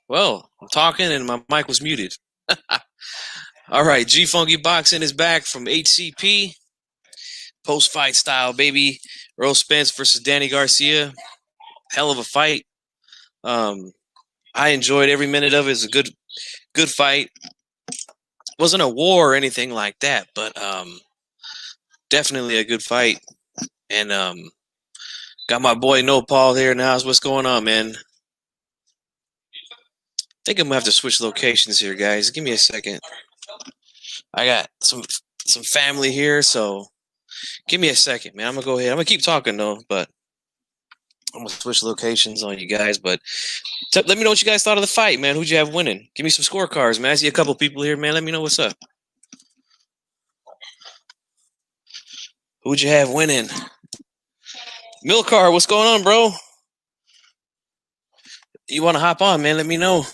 Well, I'm talking and my mic was muted. All right, G Funky Boxing is back from HCP, post fight style, baby. Earl Spence versus Danny Garcia. Hell of a fight. Um, I enjoyed every minute of it. It's a good fight. Wasn't a war or anything like that, but definitely a good fight. And got my boy No Paul here in the house. What's going on, man? I think I'm gonna have to switch locations here, guys. Give me a second. I got some family here, so give me a second, man. I'm gonna go ahead. I'm gonna keep talking though, but I'm gonna switch locations on you guys. But let me know what you guys thought of the fight, man. Who'd you have winning? Give me some scorecards, man. I see a couple people here, man. Let me know what's up. Who'd you have winning? Milcar, what's going on, bro? You want to hop on, man? Let me know.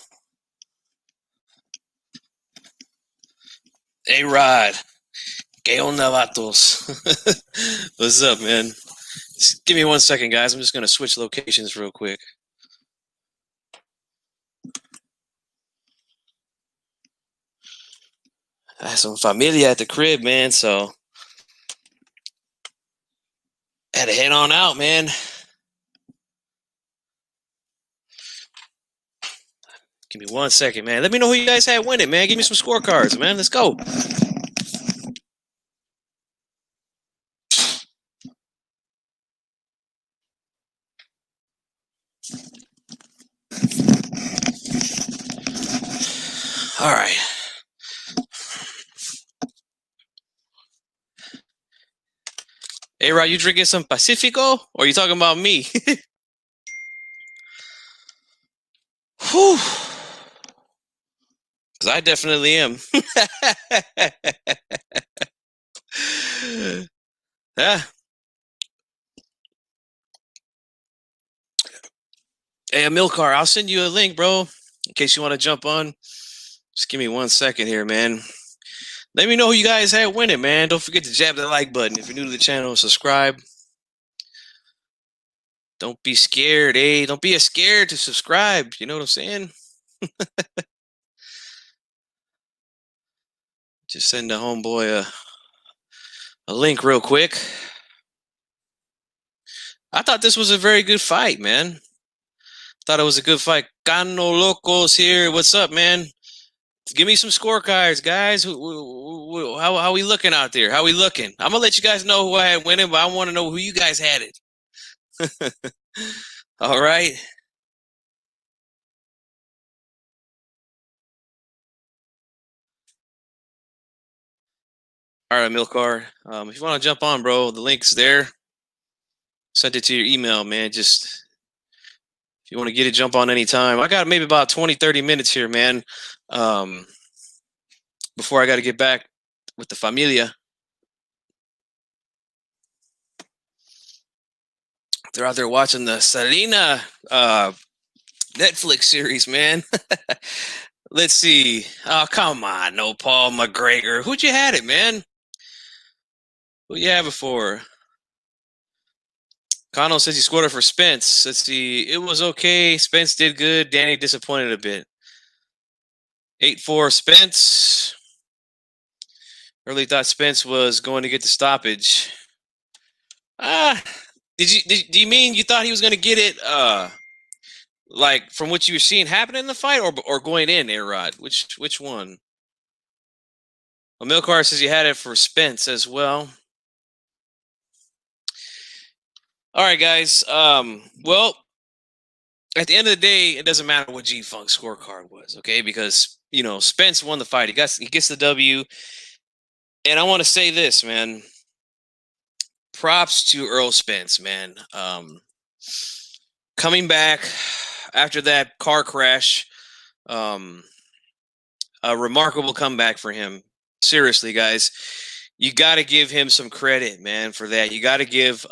Hey, Rod. Que onda, vatos? What's up, man? Just give me 1 second, guys. I'm just gonna switch locations real quick. I have some familia at the crib, man, so had to head on out, man. Give me 1 second, man. Let me know who you guys had winning, man. Give me some scorecards, man. Let's go. All right. Hey, Rod, you drinking some Pacifico? Or are you talking about me? Whew. Because I definitely am. Yeah. Hey, Milcar, I'll send you a link, bro, in case you want to jump on. Just give me 1 second here, man. Let me know who you guys had winning, man. Don't forget to jab that like button. If you're new to the channel, subscribe. Don't be scared, eh? Don't be scared to subscribe. You know what I'm saying? Just send a homeboy a link real quick. I thought this was a very good fight, man. Thought it was a good fight. Cano Locos here. What's up, man? Give me some scorecards, guys. How we looking out there? How we looking? I'm gonna let you guys know who I had winning, but I want to know who you guys had it. All right. All right, Milcar. If you want to jump on, bro, the link's there. Send it to your email, man. Just if you want to get it, jump on anytime. I got maybe about 20, 30 minutes here, man. Before I got to get back with the familia. They're out there watching the Selena Netflix series, man. Let's see. Oh, come on. No Paul McGregor. Who'd you had it, man? Who you have it for? Connell says he scored it for Spence. Let's see. It was okay. Spence did good. Danny disappointed a bit. 8-4 Spence. Early thought Spence was going to get the stoppage. Do you mean you thought he was going to get it like from what you were seeing happen in the fight or going in, A-Rod? Which one? Well, Milcar says he had it for Spence as well. All right, guys. Well, at the end of the day, it doesn't matter what G-Funk's scorecard was, okay? Because, you know, Spence won the fight. He gets the W. And I want to say this, man. Props to Earl Spence, man. Coming back after that car crash, a remarkable comeback for him. Seriously, guys. You got to give him some credit, man, for that. You got to give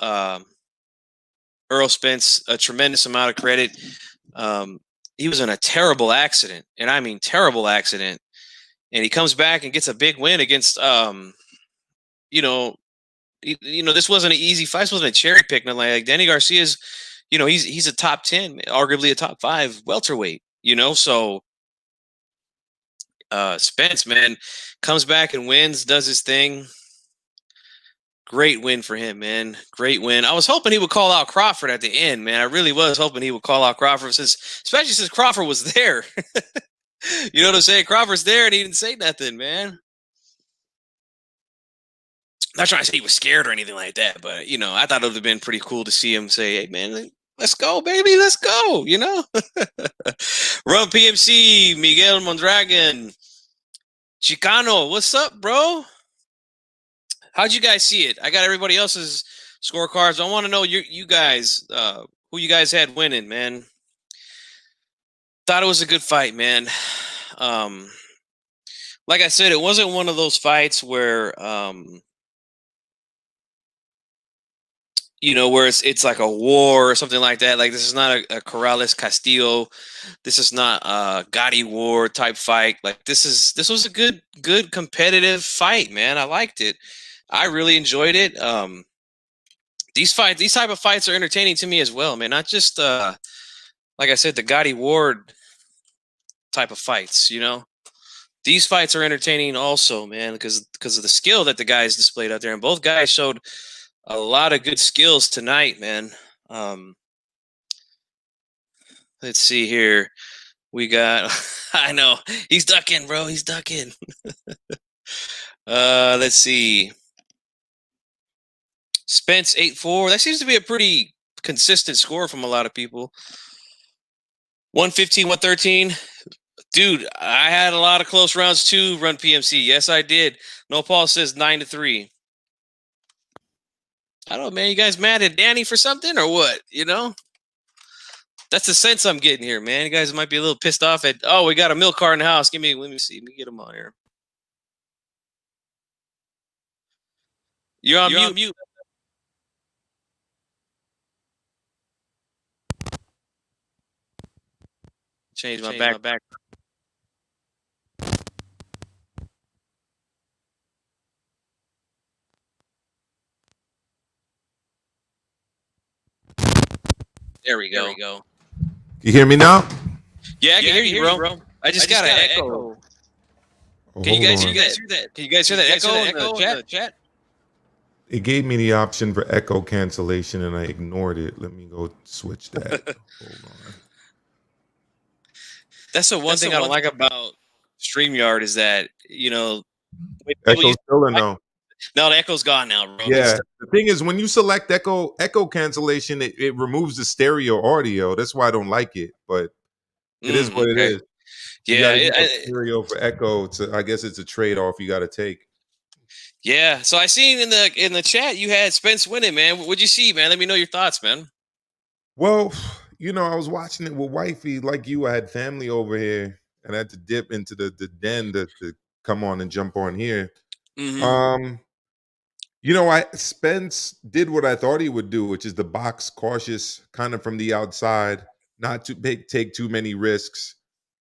Earl Spence a tremendous amount of credit. He was in a terrible accident, and I mean terrible accident. And he comes back and gets a big win against, this wasn't an easy fight. This wasn't a cherry pick. Like Danny Garcia's, he's a top 10, arguably a top 5 welterweight. So Spence, man, comes back and wins, does his thing. Great win for him, man. Great win. I was hoping he would call out Crawford at the end, man. I really was hoping he would call out Crawford, especially since Crawford was there. You know what I'm saying? Crawford's there and he didn't say nothing, man. Not trying to say he was scared or anything like that, but I thought it would have been pretty cool to see him say, "Hey, man, let's go, baby, let's go." Run PMC, Miguel Mondragon, Chicano, what's up, bro? How'd you guys see it? I got everybody else's scorecards. I want to know you guys, who you guys had winning, man. Thought it was a good fight, man. Like I said, it wasn't one of those fights where where it's like a war or something like that. Like, this is not a Corrales Castillo. This is not a Gotti War type fight. Like, this was a good competitive fight, man. I liked it. I really enjoyed it. These type of fights are entertaining to me as well, man. Not just like I said, the Gotti Ward type of fights. These fights are entertaining also, man, because of the skill that the guys displayed out there, and both guys showed a lot of good skills tonight, man. Let's see here. We got I know. He's ducking, bro. He's ducking. Let's see. Spence 8-4. That seems to be a pretty consistent score from a lot of people. 115, 113. Dude, I had a lot of close rounds too, Run PMC. Yes, I did. No Paul says 9-3. I don't know, man. You guys mad at Danny for something or what? That's the sense I'm getting here, man. You guys might be a little pissed off at. Oh, we got a milk car in the house. Let me see. Let me get him on here. You're on mute. Change my back. There we go. You hear me now? Yeah, I can hear you, bro. I just got an echo. Can you guys hear that? Can you guys hear that echo in the chat? It gave me the option for echo cancellation, and I ignored it. Let me go switch that. Hold on. That's the one thing I don't like about StreamYard is that Echo still or no? No, the echo's gone now, bro. Yeah. The thing is, when you select echo cancellation, it removes the stereo audio. That's why I don't like it. But it is what it is. Yeah, stereo for echo. I guess it's a trade-off you got to take. Yeah. So I seen in the chat you had Spence winning, man. What'd you see, man? Let me know your thoughts, man. Well, I was watching it with wifey. Like you, I had family over here, and I had to dip into the den to come on and jump on here. Mm-hmm. Spence did what I thought he would do, which is the box cautious, kind of from the outside, not to take too many risks.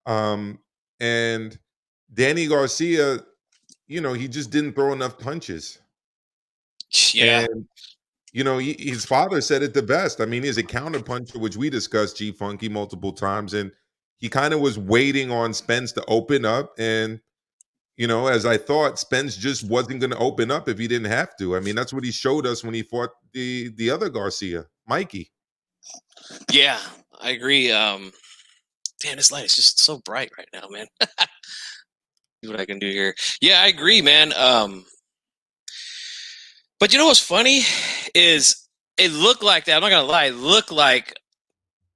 And Danny Garcia, he just didn't throw enough punches. Yeah. And, his father said it the best. I mean, he's a counter puncher, which we discussed, G Funky, multiple times. And he kind of was waiting on Spence to open up. And, as I thought, Spence just wasn't going to open up if he didn't have to. I mean, that's what he showed us when he fought the other Garcia, Mikey. Yeah, I agree. Damn, this light is just so bright right now, man. See what I can do here. Yeah, I agree, man. But you know what's funny is it looked like that. I'm not gonna lie. It looked like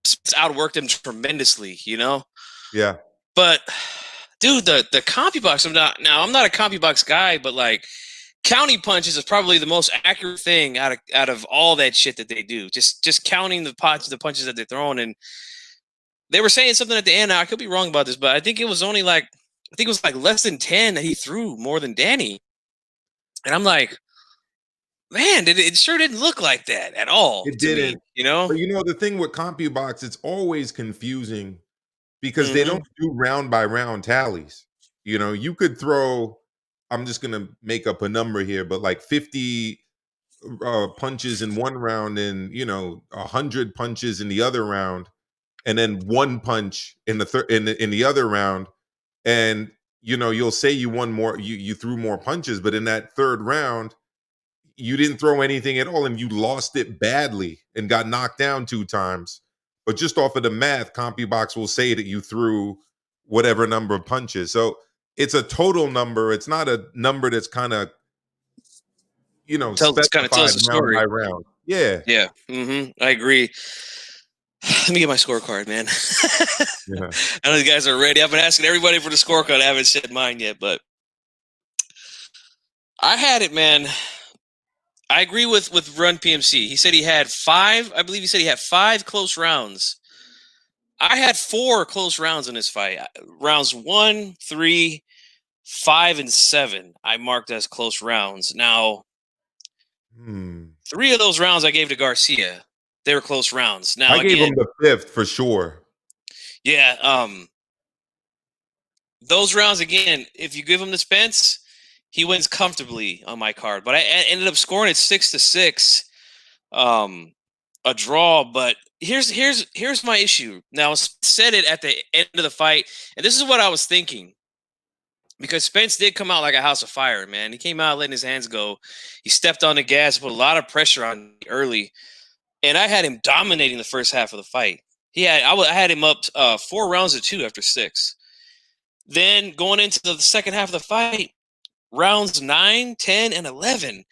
Spence outworked him tremendously. Yeah. But dude, the CompuBox. I'm not a CompuBox guy, but like counting punches is probably the most accurate thing out of all that shit that they do. Just counting the punches that they're throwing. And they were saying something at the end. Now, I could be wrong about this, but I think it was like less than 10 that he threw more than Danny. And I'm like, man, it sure didn't look like that at all. It didn't. But the thing with CompuBox, it's always confusing because they don't do round by round tallies. You could throw, I'm just going to make up a number here, but like 50 punches in one round and, 100 punches in the other round. and then one punch in the third in the other round, and you'll say you won more, you threw more punches, but in that third round you didn't throw anything at all and you lost it badly and got knocked down 2 times. But just off of the math, CompuBox will say that you threw whatever number of punches. So it's a total number. It's not a number that's kind of, Tells specified the round story. by round. Yeah. Yeah. I agree. Let me get my scorecard, man. Yeah. I know you guys are ready. I've been asking everybody for the scorecard. I haven't said mine yet, but I had it, man. I agree with Run PMC. He said he had 5. I believe he said he had 5 close rounds. I had 4 close rounds in this fight. Rounds 1, 3, 5, and 7. I marked as close rounds. Now, 3 of those rounds I gave to Garcia. They were close rounds. Now I gave again, him the 5th for sure. yeah. Those rounds again. If you give him to Spence, he wins comfortably on my card. But I ended up scoring it 6-6. A draw, but here's my issue. Now, said it at the end of the fight, and this is what I was thinking, because Spence did come out like a house of fire, man. He came out letting his hands go. He stepped on the gas, put a lot of pressure on me early, and I had him dominating the first half of the fight. I had him up 4 rounds to 2 after 6. Then going into the second half of the fight, rounds 9, 10, and 11.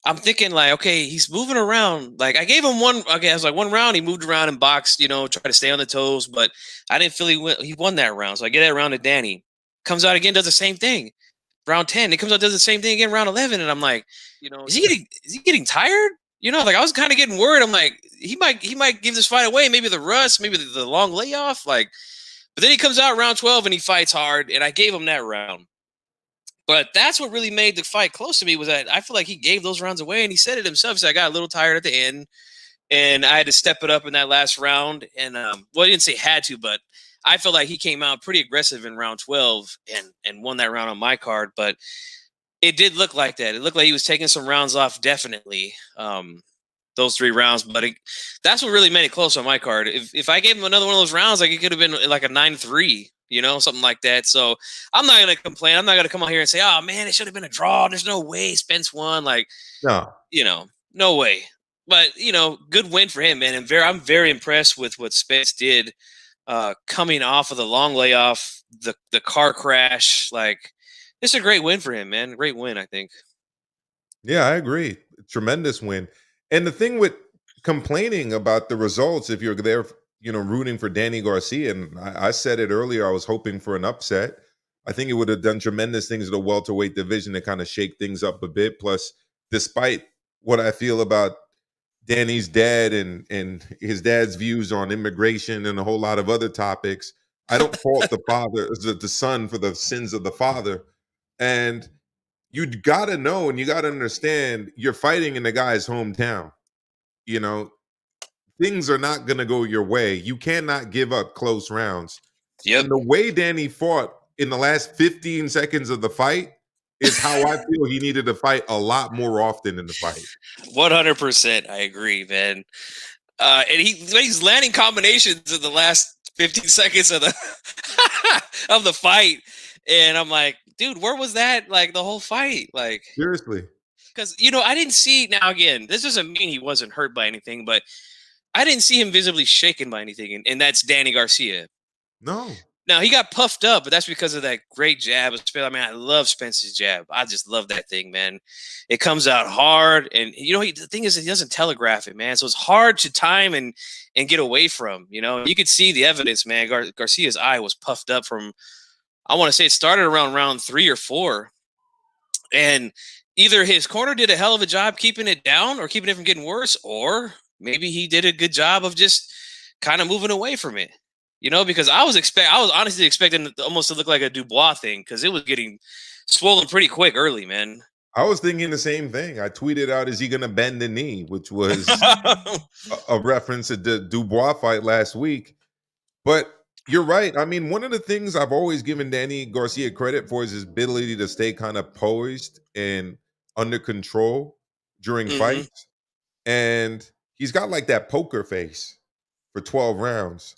I'm thinking like, okay, he's moving around. Like I gave him one. Okay, I was like 1 round. He moved around and boxed, tried to stay on the toes, but I didn't feel he won that round. So I get that round to Danny. Comes out again, does the same thing. Round 10, he comes out, does the same thing again. Round 11, and I'm like, is he getting tired? Like I was kind of getting worried. I'm like, he might give this fight away. Maybe the rust, maybe the long layoff. Like, but then he comes out round 12 and he fights hard, and I gave him that round. But that's what really made the fight close to me, was that I feel like he gave those rounds away, and he said it himself. He said, I got a little tired at the end, and I had to step it up in that last round. And well, I didn't say had to, but I felt like he came out pretty aggressive in round 12 and won that round on my card. But it did look like that. It looked like he was taking some rounds off, definitely, those 3 rounds. But that's what really made it close on my card. If I gave him another one of those rounds, like it could have been like a 9-3. Something like that. So I'm not going to complain. I'm not going to come out here and say, oh, man, it should have been a draw. There's no way Spence won. Like, No. No way. But, good win for him, man. And I'm very impressed with what Spence did coming off of the long layoff, the car crash. Like, it's a great win for him, man. Great win, I think. Yeah, I agree. Tremendous win. And the thing with complaining about the results, if you're there, rooting for Danny Garcia, and I said it earlier, I was hoping for an upset. I think it would have done tremendous things in the welterweight division to kind of shake things up a bit. Plus, despite what I feel about Danny's dad and his dad's views on immigration and a whole lot of other topics, I don't fault the son for the sins of the father. And you got to know and you got to understand, you're fighting in the guy's hometown. Things are not going to go your way. You cannot give up close rounds. Yep. And the way Danny fought in the last 15 seconds of the fight is how I feel he needed to fight a lot more often in the fight. 100%. I agree, man. And he's landing combinations in the last 15 seconds of the of the fight. And I'm like, dude, where was that? Like the whole fight? Like, seriously. Because, I didn't see, now again, this doesn't mean he wasn't hurt by anything, but I didn't see him visibly shaken by anything. And that's Danny Garcia. No. Now, he got puffed up, but that's because of that great jab. I mean, I love Spence's jab. I just love that thing, man. It comes out hard. And, the thing is, he doesn't telegraph it, man. So it's hard to time and get away from, You could see the evidence, man. Garcia's eye was puffed up from, I want to say it started around round 3 or 4. And either his corner did a hell of a job keeping it down or keeping it from getting worse, or maybe he did a good job of just kind of moving away from it. Because I was honestly expecting it almost to look like a Dubois thing, because it was getting swollen pretty quick early, man. I was thinking the same thing. I tweeted out, is he going to bend the knee, which was a reference to the Dubois fight last week. But you're right. I mean, one of the things I've always given Danny Garcia credit for is his ability to stay kind of poised and under control during fights. And he's got like that poker face for 12 rounds.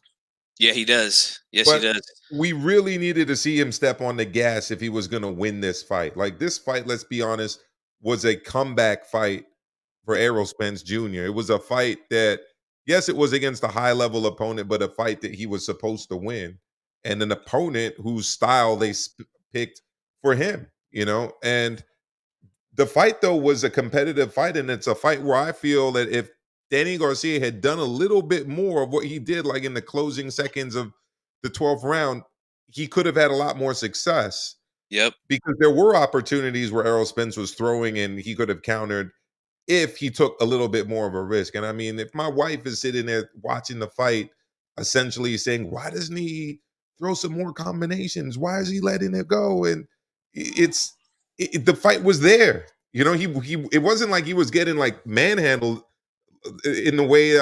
Yeah, he does. Yes, he But does. we really needed to see him step on the gas if he was going to win this fight. Like this fight, let's be honest, was a comeback fight for Errol Spence Jr. It was a fight that, yes, it was against a high level opponent, but a fight that he was supposed to win, and an opponent whose style they picked for him. And the fight though was a competitive fight, and it's a fight where I feel that if Danny Garcia had done a little bit more of what he did, like in the closing seconds of the 12th round, he could have had a lot more success Yep. because there were opportunities where Errol Spence was throwing and he could have countered if he took a little bit more of a risk. And I mean, if my wife is sitting there watching the fight, essentially saying, "Why doesn't he throw some more combinations? Why is he letting it go?" And it's the fight was there. He it wasn't like he was getting like manhandled in the way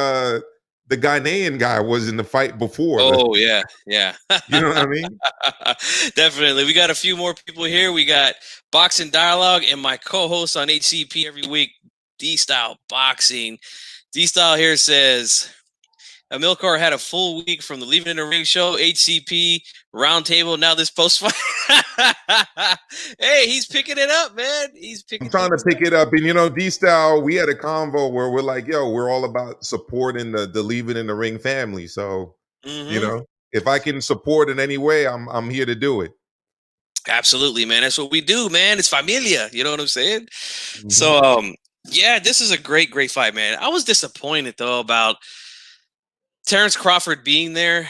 the Ghanaian guy was in the fight before. Oh yeah, yeah. You know what I mean? Definitely. We got a few more people here. We got Boxing Dialogue and my co-host on HCP every week, D Style Boxing. D Style here says Amilcar had a full week from the Leaving in the Ring show, HCP, Roundtable, now this post fight. Hey, he's picking it up, man. He's I'm picking trying to things pick up. it up. And D Style, we had a convo where we're like, yo, we're all about supporting the Leave It in the Ring family. So, Mm-hmm. if I can support in any way, I'm here to do it. Absolutely, man. That's what we do, man. It's familia. You know what I'm saying? Mhm. So, yeah, this is a great, great fight, man. I was disappointed though about Terrence Crawford being there,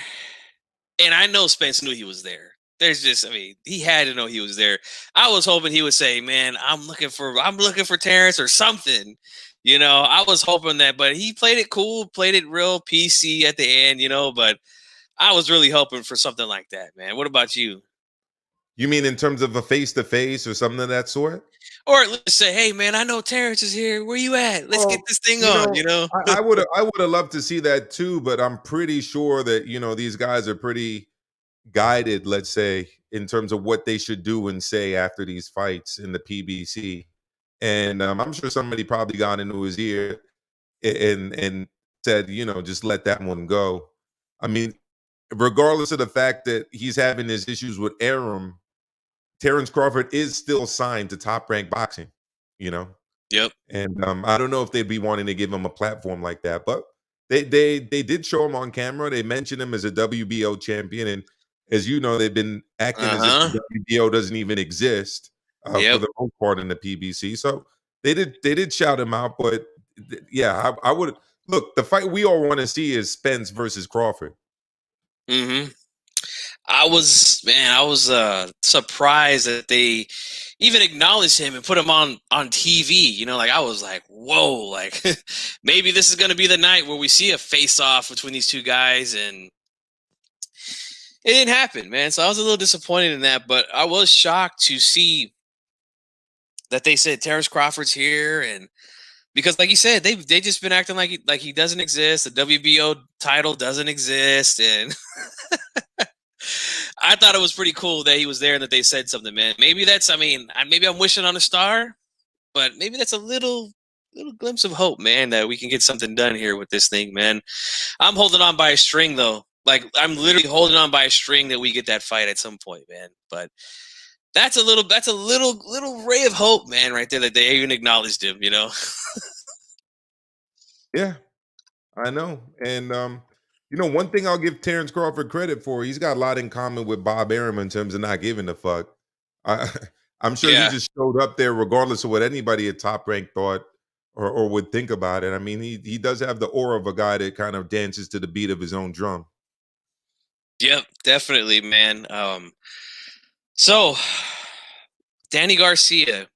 and I know Spence knew he was there. There's just, I mean, he had to know he was there. I was hoping he would say, "Man, I'm looking for Terrence or something." I was hoping that, but he played it cool, played it real PC at the end, But I was really hoping for something like that, man. What about you? You mean in terms of a face to face or something of that sort? Or let's say, "Hey, man, I know Terrence is here. Where you at? Let's get Well, this thing on." I would have loved to see that too, but I'm pretty sure that these guys are pretty guided, let's say, in terms of what they should do and say after these fights in the PBC. And I'm sure somebody probably got into his ear and said, just let that one go. I mean, regardless of the fact that he's having his issues with Arum, Terrence Crawford is still signed to Top Rank Boxing, you know. Yep. And I don't know if they'd be wanting to give him a platform like that, but they did show him on camera. They mentioned him as a WBO champion, and as you know, they've been acting as if Uh-huh. the WBO doesn't even exist for Yep. the most part in the PBC. So they did shout him out, but yeah, I would look. The fight we all want to see is Spence versus Crawford. Mm-hmm. I was surprised that they even acknowledged him and put him on TV. Like I was like, whoa, like maybe this is gonna be the night where we see a face off between these two guys, and it didn't happen, man. So I was a little disappointed in that, but I was shocked to see that they said Terrence Crawford's here, and because like you said, they just been acting like he doesn't exist. The WBO title doesn't exist, and I thought it was pretty cool that he was there and that they said something, man. Maybe that's, I mean, maybe I'm wishing on a star, but maybe that's a little glimpse of hope, man, that we can get something done here with this thing, man. I'm holding on by a string, though. Like I'm literally holding on by a string that we get that fight at some point, man. But that's a little ray of hope, man, right there, that they even acknowledged him. Yeah, I know. And one thing I'll give Terrence Crawford credit for, he's got a lot in common with Bob Arum in terms of not giving a fuck. I, I'm sure he Yeah. just showed up there regardless of what anybody at Top Rank thought or would think about it. I mean, he does have the aura of a guy that kind of dances to the beat of his own drum. Yep, definitely, man. So Danny Garcia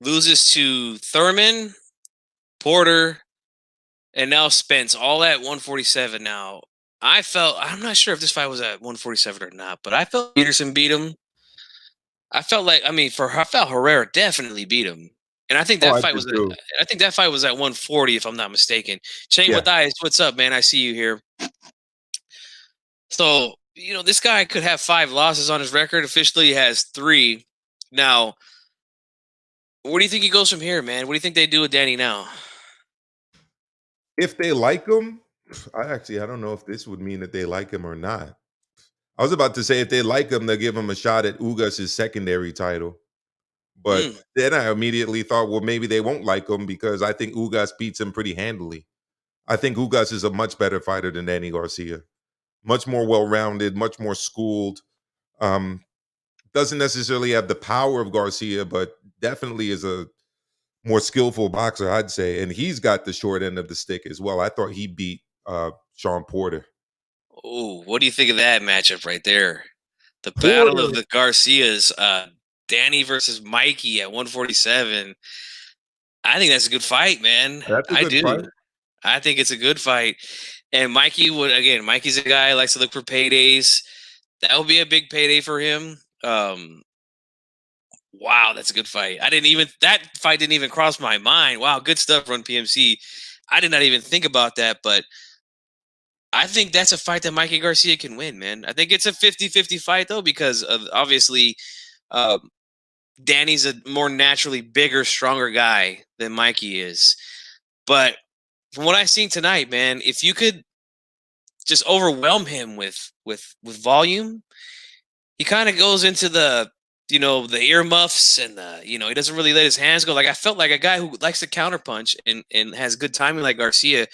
loses to Thurman, Porter, and now Spence, all at 147 now. I'm not sure if this fight was at 147 or not, but I felt Peterson beat him. I felt Herrera definitely beat him. And Oh, I did too. I think that fight was at 140 if I'm not mistaken. Chain Yeah. with eyes, what's up, man? I see you here. So, this guy could have 5 losses on his record. Officially he has 3. Now, where do you think he goes from here, man? What do you think they do with Danny now? If they like him, I don't know if this would mean that they like him or not. I was about to say if they like him, they'll give him a shot at Ugas's secondary title. But Mm. then I immediately thought, well, maybe they won't like him because I think Ugas beats him pretty handily. I think Ugas is a much better fighter than Danny Garcia. Much more well-rounded, much more schooled. Um, doesn't necessarily have the power of Garcia, but definitely is a more skillful boxer, I'd say. And he's got the short end of the stick as well. I thought he beat Sean Porter. Oh, what do you think of that matchup right there? The battle of Porter, the Garcias, Danny versus Mikey at 147. I think that's a good fight, man. that's a I good fight. do. I think it's a good fight. And Mikey would again, Mikey's a guy who likes to look for paydays. That would be a big payday for him. Wow, that's a good fight. That fight didn't even cross my mind. Wow, good stuff, Run PMC. I did not even think about that, but I think that's a fight that Mikey Garcia can win, man. I think it's a 50-50 fight though, because of obviously uh, Danny's a more naturally bigger, stronger guy than Mikey is. But from what I've seen tonight, man, if you could just overwhelm him with volume, he kind of goes into the earmuffs and he doesn't really let his hands go. Like I felt like a guy who likes to counterpunch and has good timing like Garcia. I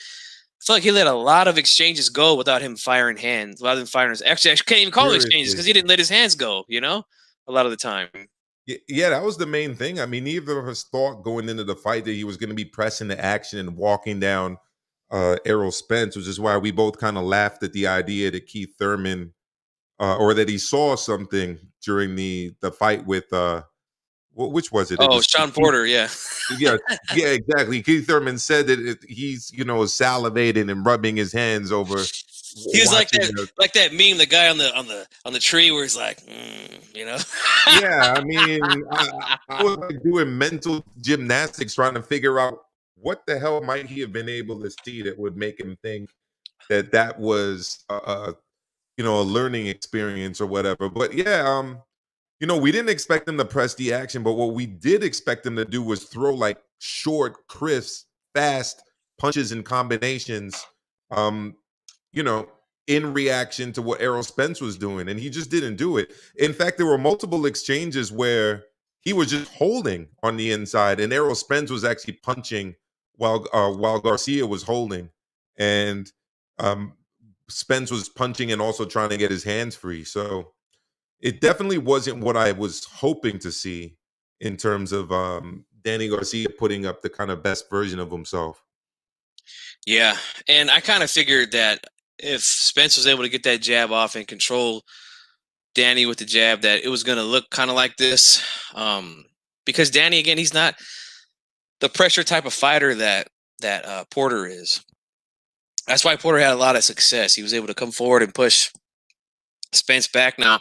feel like he let a lot of exchanges go without him firing hands, without him firing his. Actually, I can't even call them exchanges Seriously. because he didn't let his hands go. A lot of the time. Yeah, that was the main thing. I mean, neither of us thought going into the fight that he was going to be pressing the action and walking down Errol Spence, which is why we both kind of laughed at the idea that Keith Thurman or that he saw something during the fight with which was it? It Oh, was Sean Keith. Porter, yeah. Yeah, yeah, exactly. Keith Thurman said that he's salivating and rubbing his hands over He was watching. like that meme, the guy on the tree where he's like, you know. Yeah, I mean, I was like doing mental gymnastics trying to figure out what the hell might he have been able to see that would make him think that that was a learning experience or whatever. But yeah, we didn't expect him to press the action, but what we did expect him to do was throw like short, crisp, fast punches and combinations. Um, you know, in reaction to what Errol Spence was doing, and he just didn't do it. In fact, there were multiple exchanges where he was just holding on the inside, and Errol Spence was actually punching while Garcia was holding, and um, Spence was punching and also trying to get his hands free. So it definitely wasn't what I was hoping to see in terms of Danny Garcia putting up the kind of best version of himself. Yeah, and I kind of figured that if Spence was able to get that jab off and control Danny with the jab, that it was going to look kind of like this. Because Danny, again, he's not the pressure type of fighter that Porter is. That's why Porter had a lot of success. He was able to come forward and push Spence back. Now,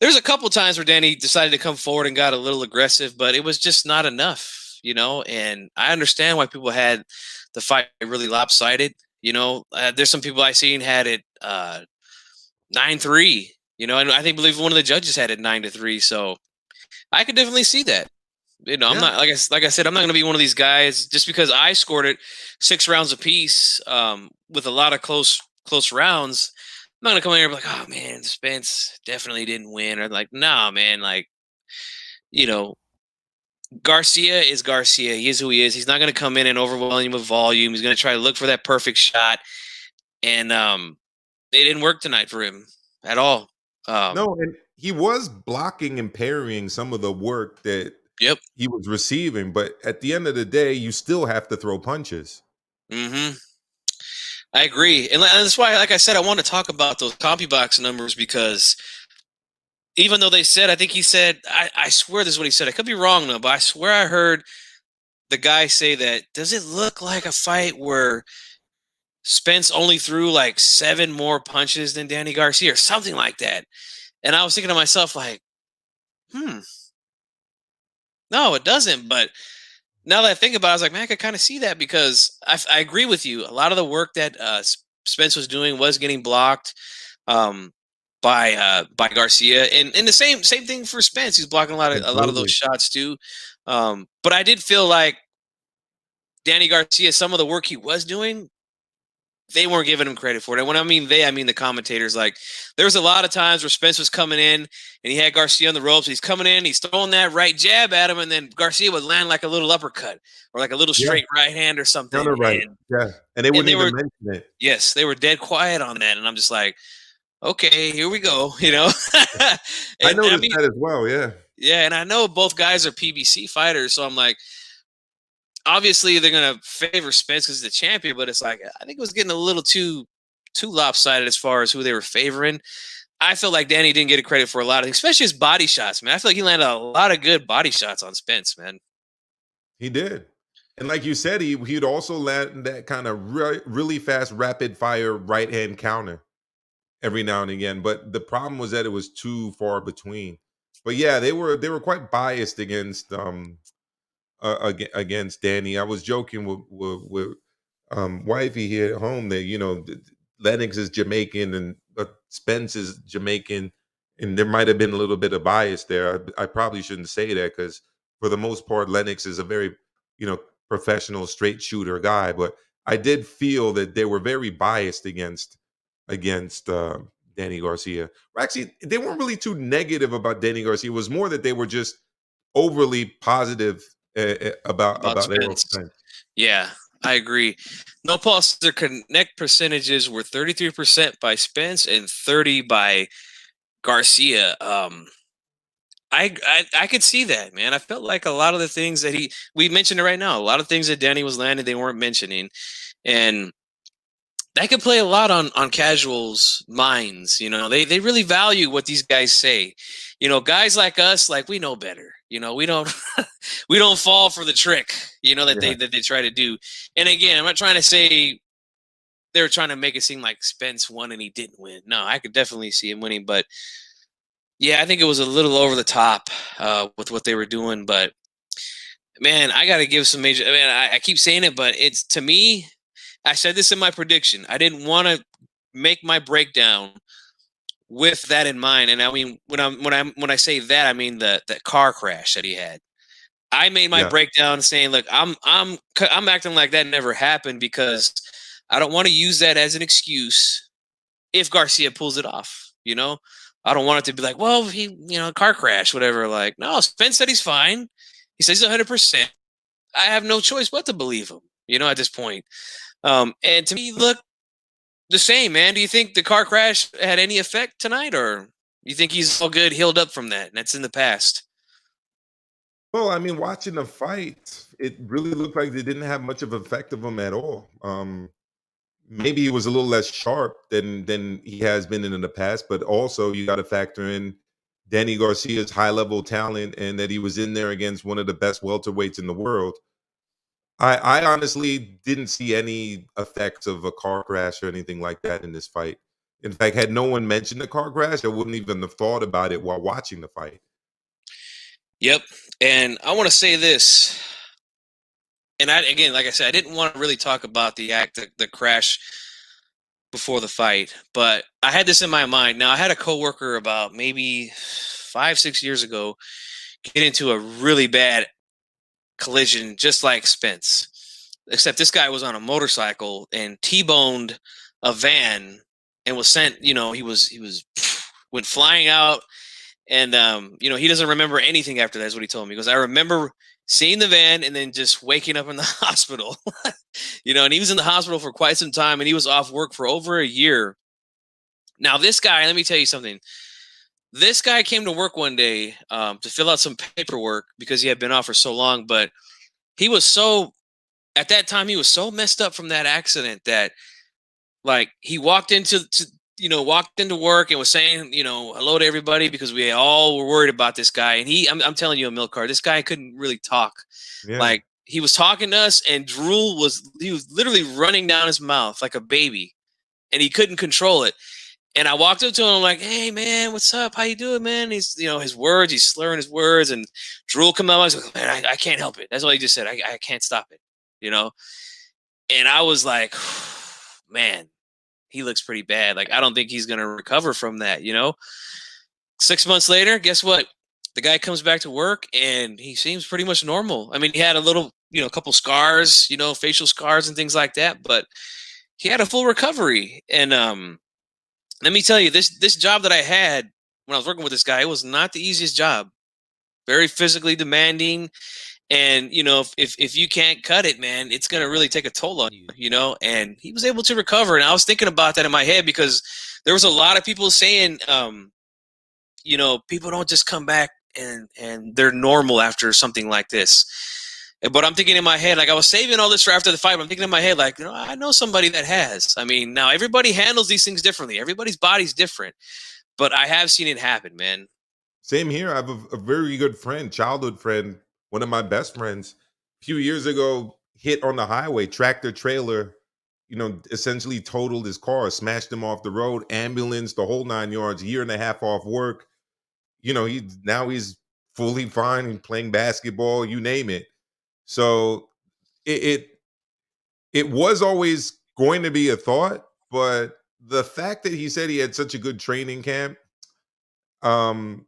there's a couple times where Danny decided to come forward and got a little aggressive, but it was just not enough, And I understand why people had the fight really lopsided. There's some people I seen had it 9-3. And I believe one of the judges had it 9-3. So I could definitely see that. I'm Yeah. not like I said, I'm not going to be one of these guys just because I scored it 6 rounds apiece with a lot of close rounds. I'm not going to come in here and be like, oh man, Spence definitely didn't win, or like, nah, man, like, you know, Garcia is Garcia. He is who he is. He's not going to come in and overwhelm you with volume. He's going to try to look for that perfect shot, and it didn't work tonight for him at all. No, and he was blocking and parrying some of the work that Yep. he was receiving, but at the end of the day, you still have to throw punches. Mm-hmm. I agree, and that's why, like I said, I want to talk about those CompuBox numbers because even though they said, I think he said, I swear this is what he said. I could be wrong though, but I swear I heard the guy say that. Does it look like a fight where Spence only threw like 7 more punches than Danny Garcia or something like that? And I was thinking to myself, like, no, it doesn't. But now that I think about it, I was like, man, I could kind of see that because I agree with you. A lot of the work that Spence was doing was getting blocked um, by Garcia, and the same thing for Spence. He's blocking a lot of those Absolutely. shots too. But I did feel like Danny Garcia, some of the work he was doing they weren't giving him credit for it. And when I mean they, I mean the commentators. Like, there was a lot of times where Spence was coming in and he had Garcia on the ropes. He's coming in, he's throwing that right jab at him, and then Garcia would land like a little uppercut or like a little straight right hand or something. Counter right. And they wouldn't even mention it. Yes, they were dead quiet on that, and I'm just like, okay, here we go. You know, I noticed that as well. Yeah. Yeah, and I know both guys are PBC fighters, so I'm like, obviously they're gonna favor Spence because he's the champion, but it's like I think it was getting a little too lopsided as far as who they were favoring. I feel like Danny didn't get a credit for a lot of, especially his body shots, man. I feel like he landed a lot of good body shots on Spence, man. He did. And like you said, he'd also land that kind of really fast, rapid fire right hand counter every now and again. But the problem was that it was too far between. But yeah, they were quite biased against Danny. I was joking with wifey here at home that, you know, Lennox is Jamaican and Spence is Jamaican, and there might have been a little bit of bias there. I probably shouldn't say that because for the most part, Lennox is a very, you know, professional straight shooter guy. But I did feel that they were very biased against Danny Garcia. Or actually, they weren't really too negative about Danny Garcia. It was more that they were just overly positive about Errol Spence. Yeah, I agree. No pulse. Their connect percentages were 33% by Spence and 30 by Garcia. I could see that, man. I felt like a lot of the things that we mentioned it right now, a lot of things that Danny was landing, they weren't mentioning, and that could play a lot on casuals' minds. You know, they really value what these guys say. You know, guys like us, like, we know better. You know, we don't we don't fall for the trick, you know, that they try to do. And again, I'm not trying to say they were trying to make it seem like Spence won and he didn't win. No, I could definitely see him winning, but yeah, I think it was a little over the top with what they were doing. But man, I got to give some major. I mean, I keep saying it, but it's, to me, I said this in my prediction. I didn't want to make my breakdown with that in mind. And I mean, when I say that, I mean the car crash that he had. I made my breakdown saying, look, I'm acting like that never happened because I don't want to use that as an excuse if Garcia pulls it off. You know, I don't want it to be like, well, he, you know, car crash, whatever. Like, no, Spence said he's fine. He says he's 100%. I have no choice but to believe him, you know, at this point. And to me, look, the same, man. Do you think the car crash had any effect tonight, or you think he's all good, healed up from that, and that's in the past? Well, I mean, watching the fight, it really looked like they didn't have much of an effect of him at all. Maybe he was a little less sharp than he has been in the past, but also you got to factor in Danny Garcia's high level talent and that he was in there against one of the best welterweights in the world. I honestly didn't see any effects of a car crash or anything like that in this fight. In fact, had no one mentioned the car crash, I wouldn't even have thought about it while watching the fight. Yep. And I want to say this. And again, like I said, I didn't want to really talk about the crash before the fight, but I had this in my mind. Now, I had a coworker about maybe 5-6 years ago get into a really bad collision, just like Spence, except this guy was on a motorcycle and T-boned a van and was sent. You know, he went flying out, and you know, he doesn't remember anything after that. Is what he told me. He goes, I remember seeing the van and then just waking up in the hospital. You know, and he was in the hospital for quite some time, and he was off work for over a year. Now, this guy, let me tell you something. This guy came to work one day to fill out some paperwork because he had been off for so long, but he was at that time, he was so messed up from that accident that, like, he walked into work and was saying, you know, hello to everybody because we all were worried about this guy. And I'm telling you, a milk card, this guy couldn't really talk. Yeah. Like, he was talking to us and he was literally running down his mouth like a baby, and he couldn't control it. And I walked up to him like, hey, man, what's up? How you doing, man? He's, you know, he's slurring his words, and drool come out. I was like, man, I can't help it. That's what he just said. I can't stop it, you know? And I was like, man, he looks pretty bad. Like, I don't think he's going to recover from that, you know? 6 months later, guess what? The guy comes back to work, and he seems pretty much normal. I mean, he had a little, you know, a couple scars, you know, facial scars and things like that, but he had a full recovery. And let me tell you, this job that I had when I was working with this guy, it was not the easiest job. Very physically demanding. And if you can't cut it, man, it's gonna really take a toll on you, And he was able to recover, and I was thinking about that in my head because there was a lot of people saying, people don't just come back and they're normal after something like this. But I'm thinking in my head, like I was saving all this for after the fight. But I'm thinking in my head, like, I know somebody that has. I mean, now everybody handles these things differently. Everybody's body's different, but I have seen it happen, man. Same here. I have a very good friend, childhood friend, one of my best friends. A few years ago, hit on the highway, tractor trailer, essentially totaled his car, smashed him off the road, ambulance, the whole 9 yards, year and a half off work. He's fully fine and playing basketball, you name it. So it it, it was always going to be a thought, but the fact that he said he had such a good training camp, um,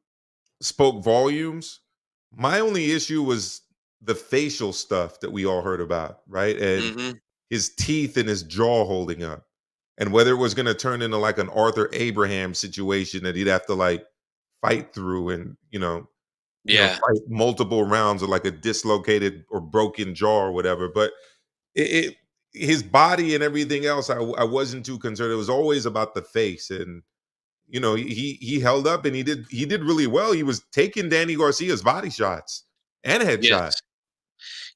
spoke volumes. My only issue was the facial stuff that we all heard about, right? And Hmm. his teeth and his jaw holding up. And whether it was going to turn into like an Arthur Abraham situation that he'd have to like fight through and, Yeah. fight multiple rounds of like a dislocated or broken jaw or whatever. But it his body and everything else, I wasn't too concerned. It was always about the face. And he held up and he did really well. He was taking Danny Garcia's body shots and headshot. Yes.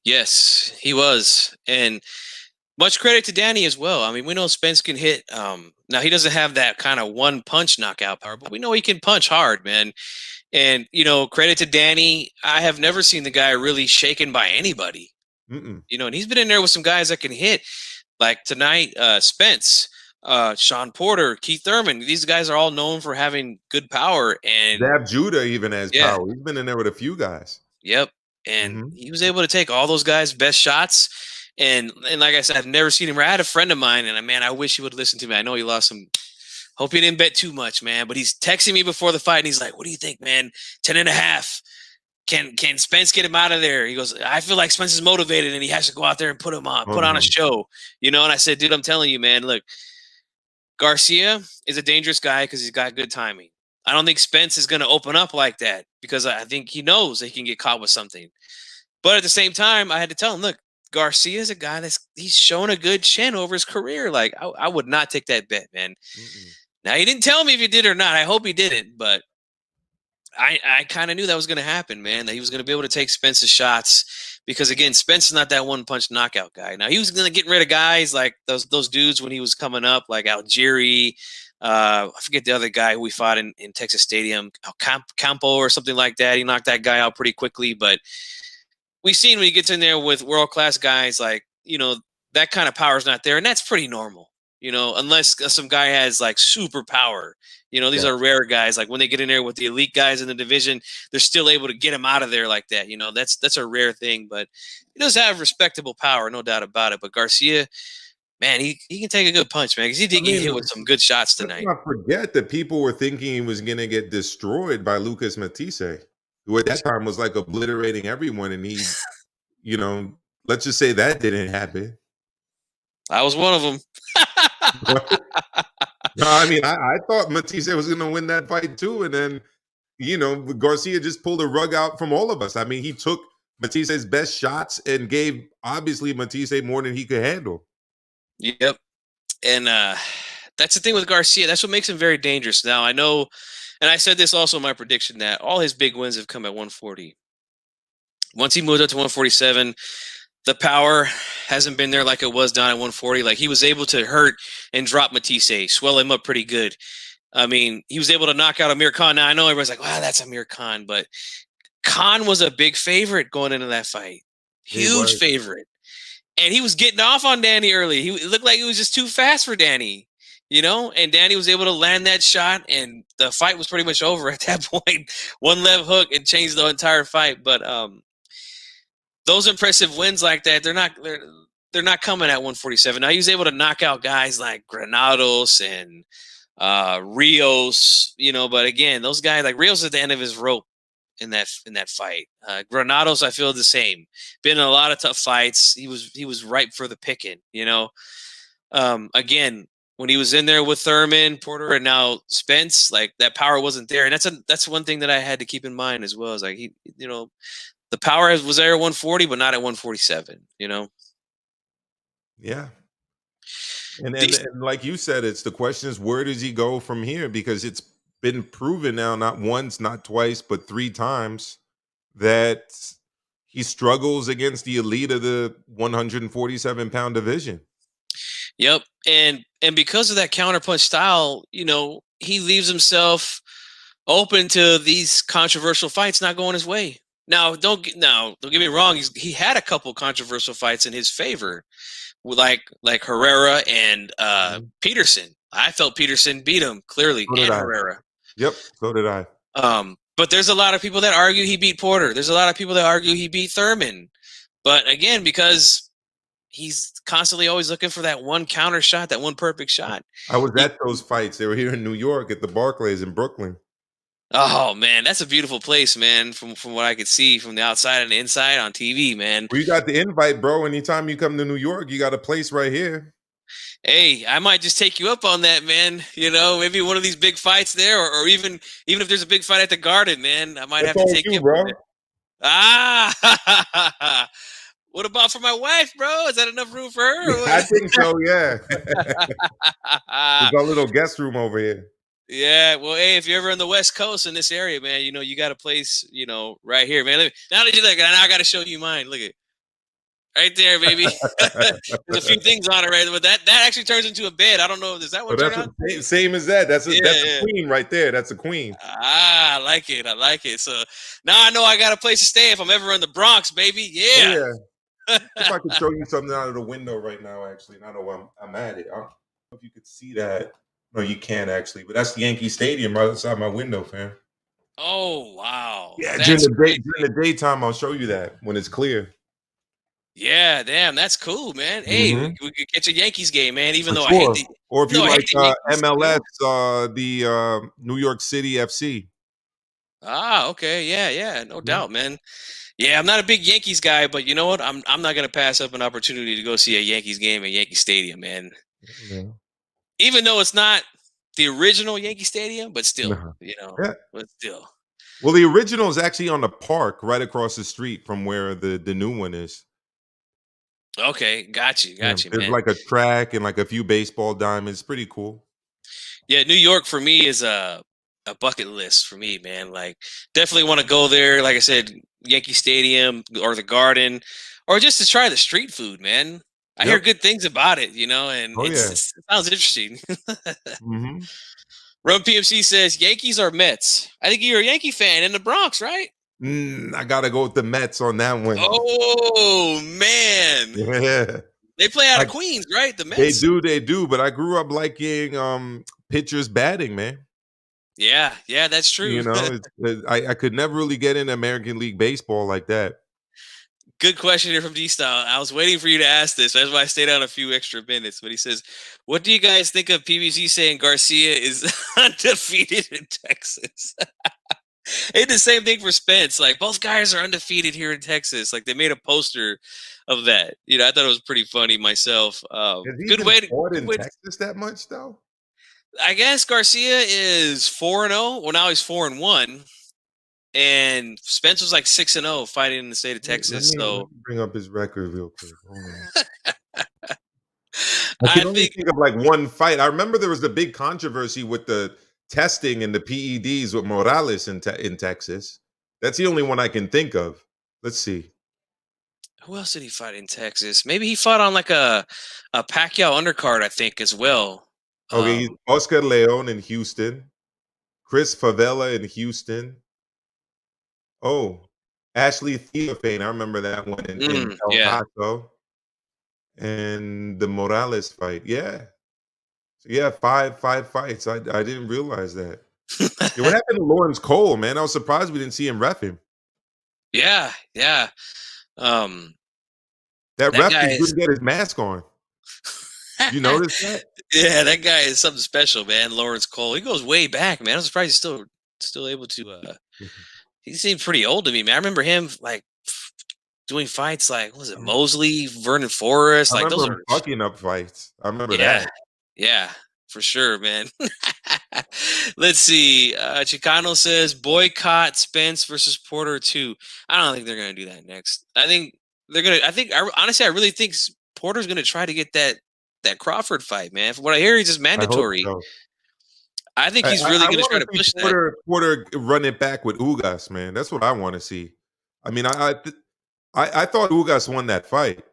Yes, he was. And much credit to Danny as well. I mean, we know Spence can hit. Now he doesn't have that kind of one punch knockout power, but we know he can punch hard, man. And credit to Danny. I have never seen the guy really shaken by anybody. Mm-mm. And he's been in there with some guys that can hit, like tonight, Spence, Sean Porter, Keith Thurman. These guys are all known for having good power. And Zab Judah even has yeah, power. He's been in there with a few guys. yep. And Hmm. he was able to take all those guys' best shots. And like I said, I've never seen him. I had a friend of mine, and man, I wish he would listen to me. I know he lost some. Hope he didn't bet too much, man. But he's texting me before the fight, and he's like, "What do you think, man? 10.5. Can Spence get him out of there?" He goes, "I feel like Spence is motivated, and he has to go out there and put on a Mhm. show." And I said, "Dude, I'm telling you, man. Look, Garcia is a dangerous guy because he's got good timing. I don't think Spence is going to open up like that because I think he knows that he can get caught with something. But at the same time, I had to tell him, look, Garcia is a guy he's shown a good chin over his career. Like I would not take that bet, man. Mm-mm. Now he didn't tell me if he did or not. I hope he didn't, but I kind of knew that was going to happen, man. That he was going to be able to take Spence's shots because again, Spence is not that one punch knockout guy. Now he was going to get rid of guys like those dudes when he was coming up, like Algieri. I forget the other guy who we fought in Texas Stadium, Campo or something like that. He knocked that guy out pretty quickly, but we've seen when he gets in there with world class guys, like that kind of power is not there, and that's pretty normal. Unless some guy has like super power. These Yeah. are rare guys. Like when they get in there with the elite guys in the division, they're still able to get him out of there like that. That's a rare thing, but he does have respectable power, no doubt about it. But Garcia, man, he can take a good punch, man, because he I did get hit with mean, some good shots let's tonight. not forget that people were thinking he was going to get destroyed by Lucas Matisse, who at that time was like obliterating everyone. And you know, let's just say that didn't happen. I was one of them. No, I mean, I thought Matisse was going to win that fight too. And then, Garcia just pulled a rug out from all of us. I mean, he took Matisse's best shots and gave obviously Matisse more than he could handle. Yep. And that's the thing with Garcia. That's what makes him very dangerous. Now I know, and I said this also in my prediction that all his big wins have come at 140. Once he moved up to 147, the power hasn't been there like it was down at 140. Like he was able to hurt and drop Matisse, swell him up pretty good. I mean, he was able to knock out Amir Khan. Now I know everybody's like, "Wow, that's Amir Khan," but Khan was a big favorite going into that fight, He huge was. favorite, and he was getting off on Danny early. It looked like he was just too fast for Danny, and Danny was able to land that shot, and the fight was pretty much over at that point. One left hook and changed the entire fight. But those impressive wins like that, they're not coming at 147. Now he was able to knock out guys like Granados and Rios, but again, those guys like Rios at the end of his rope in that fight. Granados, I feel the same. Been in a lot of tough fights. He was ripe for the picking. Again, when he was in there with Thurman, Porter, and now Spence, like that power wasn't there, and that's one thing that I had to keep in mind as well. Is like the power was there at 140, but not at 147. Yeah. And, and These, and like you said, it's the question is where does he go from here? Because it's been proven now, not once, not twice, but three times that he struggles against the elite of the 147-pound division. yep, and because of that counterpunch style, he leaves himself open to these controversial fights not going his way. Now, don't get me wrong. He had a couple controversial fights in his favor, with like Herrera and Mhm. Peterson. I felt Peterson beat him clearly, So did and I. Herrera. Yep, so did I. But there's a lot of people that argue he beat Porter. There's a lot of people that argue he beat Thurman. But again, because he's constantly always looking for that one counter shot, that one perfect shot. I was He, at those fights. They were here in New York at the Barclays in Brooklyn. oh man, that's a beautiful place, man. From what I could see from the outside and the inside on TV, man. Well, you got the invite, bro. Anytime you come to New York, you got a place right here. Hey, I might just take you up on that, man. Maybe one of these big fights there, or even if there's a big fight at the Garden, man, I might That's have to all take you, you up bro. on that. Ah, what about for my wife, bro? Is that enough room for her? Or I what? think so, yeah. There's our little guest room over here. Yeah, well, hey, if you're ever in the West Coast in this area, man, you got a place, right here, man. Now that you look, now I got to show you mine. Look at right there, baby. There's a few things on it, right? But that actually turns into a bed. I don't know. Does that So one turn that's out? same as that. That's a Yeah, that's a yeah. queen right there. That's a queen. Ah, I like it. I like it. So now I know I got a place to stay if I'm ever in the Bronx, baby. Oh Yeah. yeah. If I could show you something out of the window right now, actually, now that I'm at it. I don't know if you could see that. No, you can't actually, but that's Yankee Stadium right outside my window, fam. Oh, wow. Yeah, That's crazy. during the daytime, I'll show you that when it's clear. Yeah, damn, that's cool, man. Hey, we, Hmm. we could catch a Yankees game, man. For sure. Or if Even though you I hate like the Yankees, MLS, the New York City FC. Ah, okay, yeah, yeah, no Mhm. doubt, man. Yeah, I'm not a big Yankees guy, but you know what? I'm not gonna pass up an opportunity to go see a Yankees game at Yankee Stadium, man. Yeah. Even though it's not the original Yankee Stadium, but still, No. Yeah. but still. Well, the original is actually on the park right across the street from where the new one is. Okay, Yeah, got you, there's man. like a track and like a few baseball diamonds. Pretty cool. Yeah, New York for me is a bucket list for me, man. Like, definitely want to go there. Like I said, Yankee Stadium or the Garden, or just to try the street food, man. I hear Yep. good things about it, and Oh yeah. it sounds interesting. Hmm. Run PMC says Yankees or Mets. I think you're a Yankee fan in the Bronx, right? I gotta go with the Mets on that one. Oh man, Yeah, they play out I, of Queens, right? The they Mets. do, they do. But I grew up liking pitchers batting, man. Yeah, yeah, that's true. I could never really get into American League Baseball like that. Good question here from D Style. I was waiting for you to ask this. That's why I stayed on a few extra minutes. But he says, "What do you guys think of PBC saying Garcia is undefeated in Texas?" They did the same thing for Spence. Like both guys are undefeated here in Texas. Like they made a poster of that. I thought it was pretty funny myself. Has he Good even way to. fought Good in way to Texas that much though? I guess Garcia is 4-0. Well, now he's 4-1, and Spence was like 6-0 fighting in the state of Texas. Let So me bring up his record real quick. Hold on. I I can only think, think of like one fight. I remember there was a big controversy with the testing and the PEDs with Morales in Texas. That's the only one I can think of. Let's see. who else did he fight in Texas? Maybe he fought on like a Pacquiao undercard, I think, as well. Okay, he's Um, Oscar Leon in Houston, Chris Favela in Houston. Oh, Ashley Theophane. I remember that one in El yeah. Paso. And the Morales fight. Yeah. So yeah, five fights. I didn't realize that. Yeah, what happened to Lawrence Cole, man? I was surprised we didn't see him ref him. Yeah, yeah. Um, That that ref guy just is, couldn't get his mask on. You notice that? yeah, that guy is something special, man. Lawrence Cole. He goes way back, man. I'm surprised he's still able to. Mhm. He seemed pretty old to me, man. I remember him like doing fights like, what was it, Mosley, Vernon Forrest? I Like remember those him are, fucking up fights. I remember yeah, that. yeah, for sure, man. Let's see. Chicano says boycott Spence versus Porter 2. I don't think they're gonna do that next. I think they're gonna. Honestly, I really think Porter's gonna try to get that Crawford fight, man. From what I hear, he's just I hope mandatory. so. I think I, he's I, really I gonna want try to to see push that. Porter run it back with Ugas, man. That's what I want to see. I mean, I thought Ugas won that fight.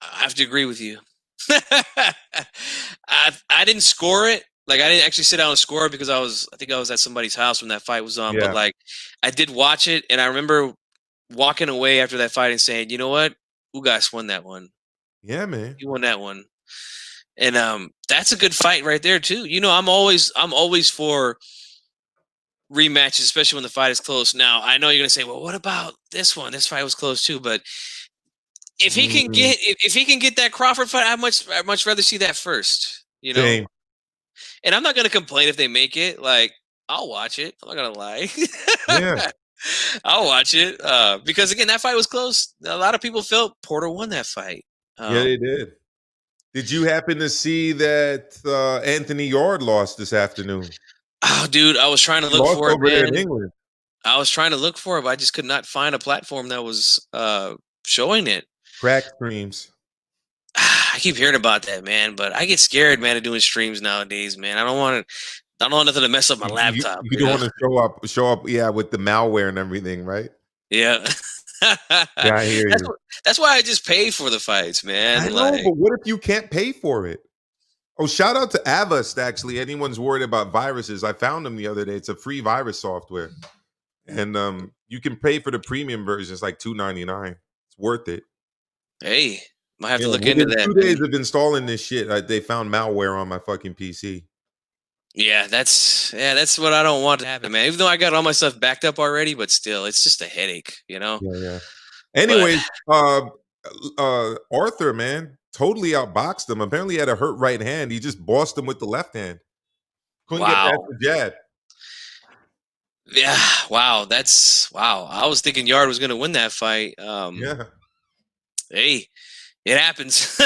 I have to agree with you. I didn't score it. Like I didn't actually sit down and score it because I think I was at somebody's house when that fight was on. But Yeah, like I did watch it, and I remember walking away after that fight and saying, you know what, Ugas won that one. yeah, man. He won that one, and that's a good fight right there too. You know, I'm always for rematches, especially when the fight is close. Now I know you're gonna say, well, what about this one? This fight was close too, but if he can Mm, get if he can get that Crawford fight, I'd much rather see that first. You know, same. and I'm not gonna complain if they make it. Like I'll watch it. I'm not gonna lie. Yeah, I'll watch it because again, that fight was close. A lot of people felt Porter won that fight. yeah, they Um, did. Did you happen to see that Anthony Yard lost this afternoon? oh, dude, I was trying to He look lost for it, over there in man. England. I was trying to look for it, but I just could not find a platform that was showing it. Crack streams. I keep hearing about that, man, but I get scared, man, of doing streams nowadays, man. I don't want to. I don't want nothing to mess up my laptop, You you don't know. want to show up, yeah, with the malware and everything, right? Yeah. Yeah, I hear that's you. that's why I just pay for the fights, I man. know, Like, but what if you can't pay for it? Oh, shout out to Avast, actually. Anyone's worried about viruses, I found them the other day. It's a free virus software. And you can pay for the premium version. It's like $2.99. It's worth it. hey, might have Yeah, to look into within that, 2 days man. of installing this shit, they found malware on my fucking PC. Yeah, that's what I don't want to happen, man. Even though I got all my stuff backed up already, but still, it's just a headache, you know. Yeah, yeah. But Anyways, Arthur, man, totally outboxed him. Apparently, he had a hurt right hand. He just bossed him with the left hand. Couldn't get past wow, the jab. yeah, wow, that's wow. I was thinking Yard was going to win that fight. Yeah. Hey, it happens.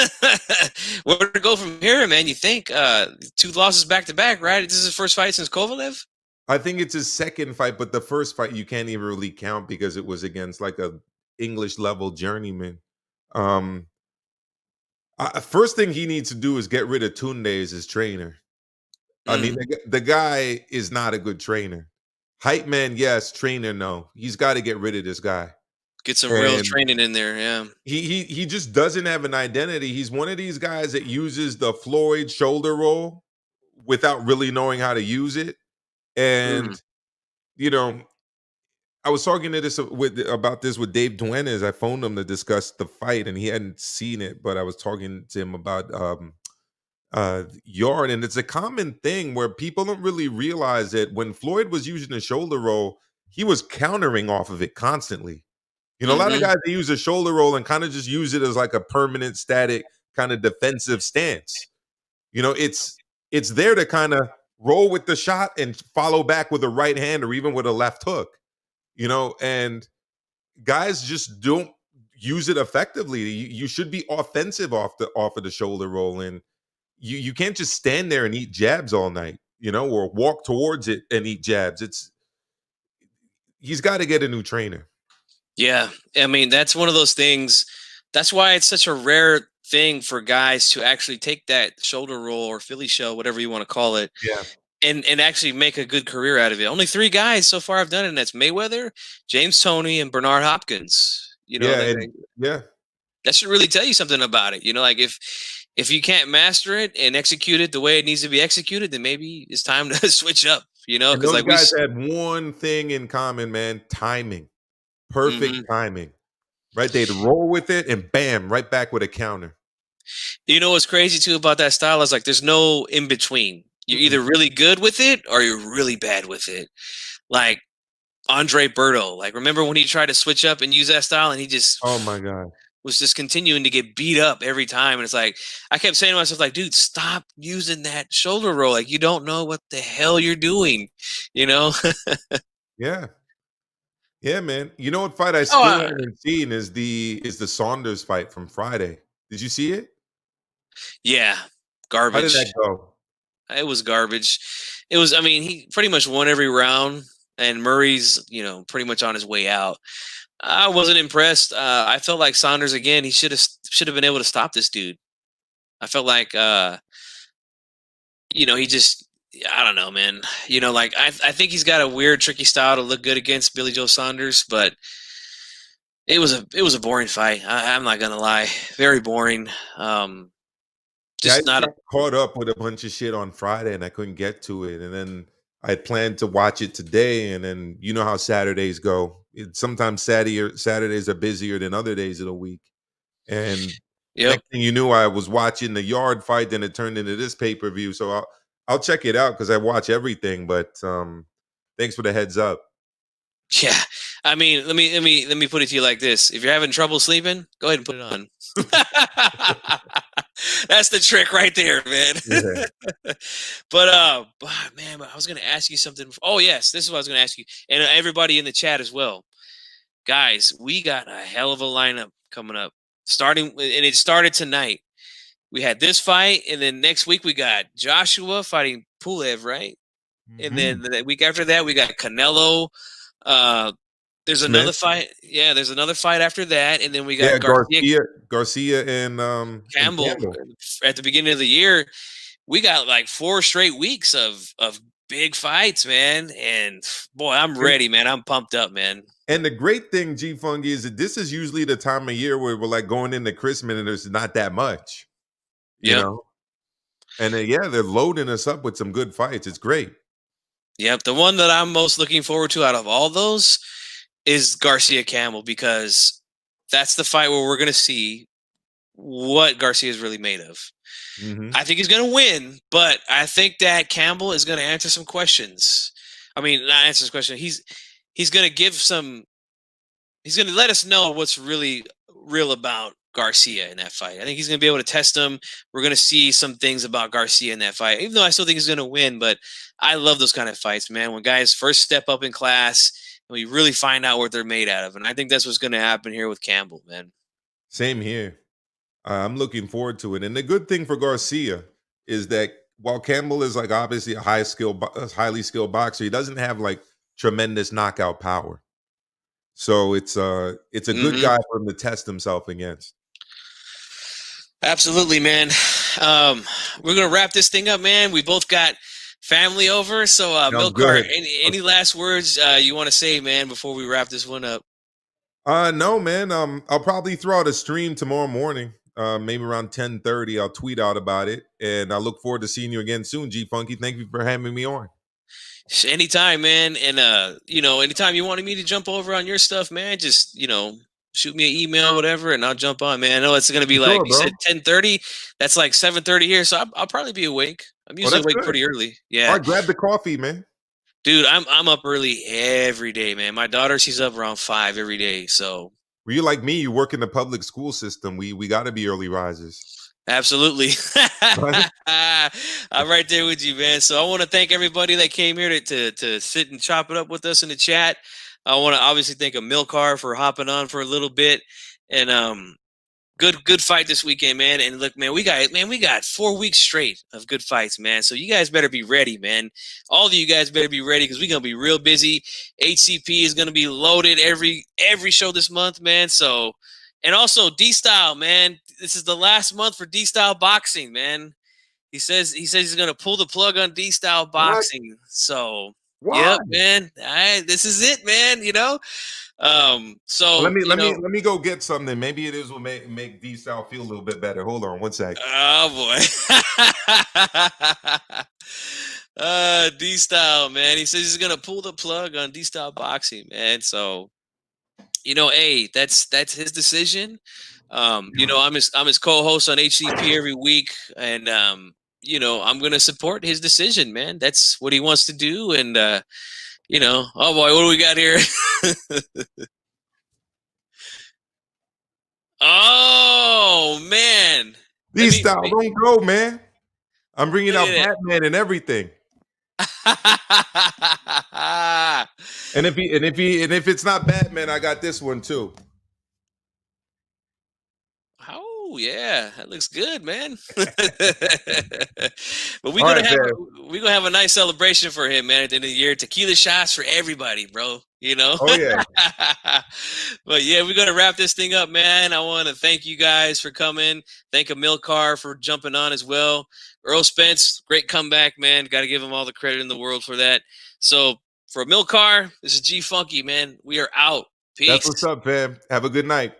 Where to go from here, man? You think two losses back to back, right? This is his first fight since Kovalev. I think it's his second fight, but the first fight you can't even really count because it was against like a English level journeyman. Um, First thing he needs to do is get rid of Tunde as his trainer. I mean, Mm, the guy is not a good trainer. Hype man, yes. Trainer, no. He's got to get rid of this guy. get some real And training in there, yeah. he just doesn't have an identity. He's one of these guys that uses the Floyd shoulder roll without really knowing how to use it. Mm, And you know, I was talking to this about this with Dave Duenas. I phoned him to discuss the fight, and he hadn't seen it, but I was talking to him about Yard, and it's a common thing where people don't really realize that when Floyd was using the shoulder roll, he was countering off of it constantly. You know, a lot of mm-hmm. guys they use a shoulder roll and kind of just use it as like a permanent, static kind of defensive stance. You know, it's there to kind of roll with the shot and follow back with a right hand or even with a left hook. You know, and guys just don't use it effectively. You should be offensive off of the shoulder roll, and you can't just stand there and eat jabs all night, you know, or walk towards it and eat jabs. He's got to get a new trainer. Yeah, I mean that's one of those things. That's why it's such a rare thing for guys to actually take that shoulder roll or Philly shell, whatever you want to call it, Yeah, and actually make a good career out of it. Only three guys so far have done it, and that's Mayweather, James Toney, and Bernard Hopkins. You know, yeah, and yeah, that should really tell you something about it. You know, like if you can't master it and execute it the way it needs to be executed, then maybe it's time to switch up. You know, and because those like we. guys had one thing in common, man: timing, perfect Mhm. timing. Right, they'd roll with it, and bam, right back with a counter. You know what's crazy too about that style is like there's no in between. You're Mm-mm. either really good with it or you're really bad with it. Like Andre Berto. Like remember when he tried to switch up and use that style and he just Oh my god. was just continuing to get beat up every time. And it's like I kept saying to myself, like, dude, stop using that shoulder roll. Like you don't know what the hell you're doing, you know? Yeah. Yeah, man. You know what fight I Oh, still haven't seen is the Saunders fight from Friday. Did you see it? yeah, How did that garbage. go? It was garbage. It was. I mean, he pretty much won every round, and Murray's pretty much on his way out. I wasn't impressed. I felt like Saunders again. He should have been able to stop this dude. I felt like he just I don't know, man. Like I think he's got a weird, tricky style to look good against Billy Joe Saunders, but it was a boring fight. I'm not gonna lie, very boring. Yeah, I Just just not. got caught up with a bunch of shit on Friday and I couldn't get to it. And then I had planned to watch it today. And then you know how Saturdays go. Sometimes Saturdays are busier than other days of the week. And Yep. next thing you knew, I was watching the yard fight. Then it turned into this pay-per-view. So I'll check it out because I watch everything. But thanks for the heads up. Yeah. I mean, let me put it to you like this: if you're having trouble sleeping, go ahead and put it on. That's the trick right there, man. Yeah. but man, I was gonna ask you something. Oh yes, this is what I was gonna ask you, and everybody in the chat as well, guys. We got a hell of a lineup coming up, starting, and it started tonight. We had this fight, and then next week we got Joshua fighting Pulev, right? And then Mhm. the week after that we got Canelo. Uh, there's another Smith. fight. Yeah, there's another fight after that, and then we Yeah, got Garcia and Campbell Campbell. at the beginning of the year. We got like 4 straight weeks of big fights, man. And boy, I'm And ready, man. I'm pumped up, man. and the great thing, G Funky, is that this is usually the time of year where we're like going into Christmas and there's not that much, you Yep. know? And yeah, they're loading us up with some good fights. It's great. Yep. The one that I'm most looking forward to out of all those is Garcia Campbell, because that's the fight where we're going to see what Garcia is really made of. Mhm. I think he's going to win, but I think that Campbell is going to answer some questions. I mean, not answer this question. He's going to give some. He's going to let us know what's really real about Garcia in that fight. I think he's going to be able to test him. We're going to see some things about Garcia in that fight, even though I still think he's going to win. But I love those kind of fights, man. When guys first step up in class and we really find out what they're made out of, and I think that's what's going to happen here with Campbell, man. Same here. I'm looking forward to it. And the good thing for Garcia is that while Campbell is like obviously a highly skilled boxer, he doesn't have like tremendous knockout power. So it's a good Hmm. guy for him to test himself against. Absolutely, man. Um, we're gonna wrap this thing up, man. We both got family over, so Sounds Milcar, good. any last words you want to say, man, before we wrap this one up? No, man. I'll probably throw out a stream tomorrow morning. Maybe around 10:30. I'll tweet out about it. And I look forward to seeing you again soon, G Funky. Thank you for having me on. Anytime, man. And anytime you wanted me to jump over on your stuff, man, just shoot me an email, whatever, and I'll jump on, man. I know it's gonna be For like sure, you said, bro. 10:30. That's like 7:30 here, so I'll probably be awake. I'm Oh, usually that's awake good. pretty early. All Yeah, right, grab the coffee, man. dude, I'm up early every day, man. My daughter, she's up around 5 every day, so Were you like me? You work in the public school system. We got to be early risers, absolutely. right? I'm right there with you, man. So I want to thank everybody that came here to sit and chop it up with us in the chat. I want to obviously thank Milcar for hopping on for a little bit, and good fight this weekend, man. And look, man, we got 4 weeks straight of good fights, man. So you guys better be ready, man. All of you guys better be ready, because we're gonna be real busy. HCP is gonna be loaded every show this month, man. So, and also D Style, man. This is the last month for D Style Boxing, man. He says he's gonna pull the plug on D Style What? Boxing. So, Why? yep, man. All right, this is it, man. Well, let So me let me let me go get something. Maybe it is will make D South feel a little bit better. Hold on one sec. Oh boy. D Style, man. He says he's gonna pull the plug on D Style Boxing, man. So, hey, that's his decision. I'm his co-host on HCP every week, and I'm gonna support his decision, man. That's what he wants to do. And oh boy, what do we got here? Oh man. D Style, don't go, man. I'm bringing Look out at Batman and everything. it. And if it's not Batman, I got this one too. Oh yeah, that looks good, man. But All right, man. we're gonna have a nice celebration for him, man. At the end of the year, tequila shots for everybody, bro. You know. Oh yeah. But yeah, we're gonna wrap this thing up, man. I want to thank you guys for coming. Thank Amilcar for jumping on as well. Earl Spence, great comeback, man. Got to give him all the credit in the world for that. So for Amilcar, this is G Funky, man. We are out. Peace. That's what's up, fam. Have a good night.